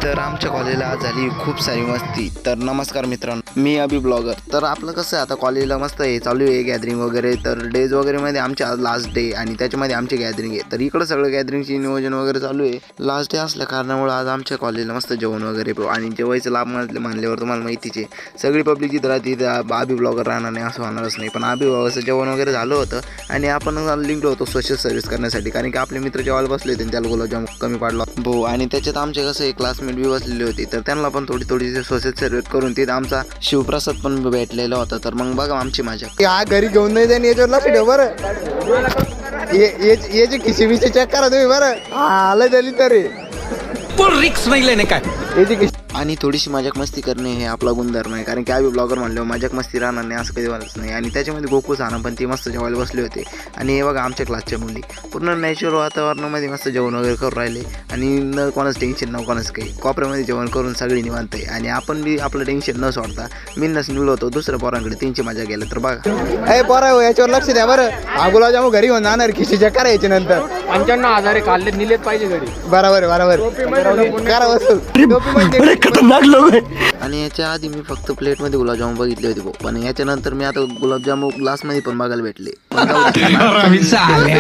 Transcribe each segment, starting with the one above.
तर आमच्या कॉलेजला आज झाली खूप सारी मस्ती. तर नमस्कार मित्रांनो, मी अभि ब्लॉगर. तर आपलं कसं आहे, आता कॉलेजला मस्त आहे चालू आहे गॅदरिंग वगैरे. तर डेज वगैरेमध्ये आमचे आज लास्ट डे आणि त्याच्यामध्ये आमची गॅदरिंग आहे. तर इकडं सगळं गॅदरिंगची नियोजन वगैरे चालू आहे. लास्ट डे असल्या कारणामुळे आज आमच्या कॉलेजला मस्त जेवण वगैरे आणि जेवायचं लाभ मानल्यावर तुम्हाला माहितीच आहे, सगळी पब्लिक जिथं राहते अभि ब्लॉगर राहणार नाही असं होणारच नाही. पण अभि ब्लॉगरचं जेवण वगैरे झालं होतं आणि आपण लिंकड होतो सोशल सर्व्हिस करण्यासाठी, कारण की आपले मित्र जेवायला बसले होते त्याला गुलाबजाम कमी पाडला भाऊ. आणि त्याच्यात आमचे कसं एक क्लासमेट बी बसलेली होती, तर त्यांना पण थोडी सोशल सर्व्हिस करून तिथं आमचा शिवप्रसाद पण भेटलेला होता. तर मग बघा आमची मजा. हा घरी घेऊन नाही जाईन याच्यावर लक्ष ठेव बरं. याची खिशी चेक करा तुम्ही बरं. आलं झाली तरी रिक्स नाही लेने का. याची खिशी आणि थोडीशी मजाक मस्ती करणे हे आपला गुणधर्म आहे, कारण की अभि ब्लॉगर म्हणल्यावर मजाक मस्ती राहणार नाही असं कधी वाटच नाही. आणि त्याच्यामध्ये गोकुळ साना पण ती मस्त जेवायला बसले होते. आणि हे बघा आमच्या क्लासच्या मुली पूर्ण नॅचरल वातावरणामध्ये मस्त जेवण वगैरे करून राहिले आणि न कोणाचं टेन्शन न कोणाचं काही, कोपऱ्यामध्ये जेवण करून सगळी निवांत आहे. आणि आपण बी आपलं टेन्शन न सोडता मिन्नस निवलो होतो दुसऱ्या पोरांकडे त्यांची मजा गेलं. तर बघा पोरा याच्यावर लक्ष द्या बरं. हा गुलाबजामू घरी घेऊन जाणार, खिशी चेक करा याच्या नंतर 95,000 काढले निलेत पाहिजे घरी. बरोबर करा वसूल. खतरनाक लोक आहे. आणि याच्या आधी मी फक्त प्लेटमध्ये गुलाबजामुन बघितले होते भाऊ, पण याच्यानंतर मी आता गुलाबजामुन ग्लासमध्ये पण बघायला भेटले.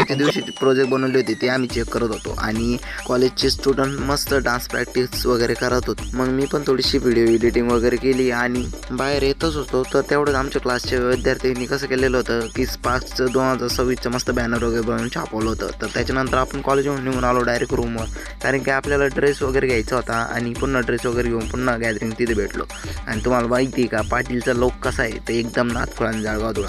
त्या दिवशी प्रोजेक्ट बनवले होते ते आम्ही चेक करत होतो आणि कॉलेजचे स्टुडंट मस्त डान्स प्रॅक्टिस वगैरे करत होते. मग मी पण थोडीशी व्हिडिओ एडिटिंग वगैरे केली आणि बाहेर येतच होतो. तर तेवढंच आमच्या क्लासच्या विद्यार्थ्यांनी कसं केलेलं होतं की स्पार्क्सचं 2026चं मस्त बॅनर वगैरे बनवून छापवलं होतं. तर त्याच्यानंतर आपण कॉलेजमधून निघून आलो डायरेक्ट रूमवर, कारण की आपल्याला ड्रेस वगैरे घ्यायचा होता आणि पुन्हा ड्रेस वगैरे घेऊन पुन्हा गॅदरिंग तिथे भेटलो. आणि तुम्हाला माहिती आहे का पाटीलचा लोक कसा आहे, ते एकदम नाथखुळा आणि जळगाव धुळा.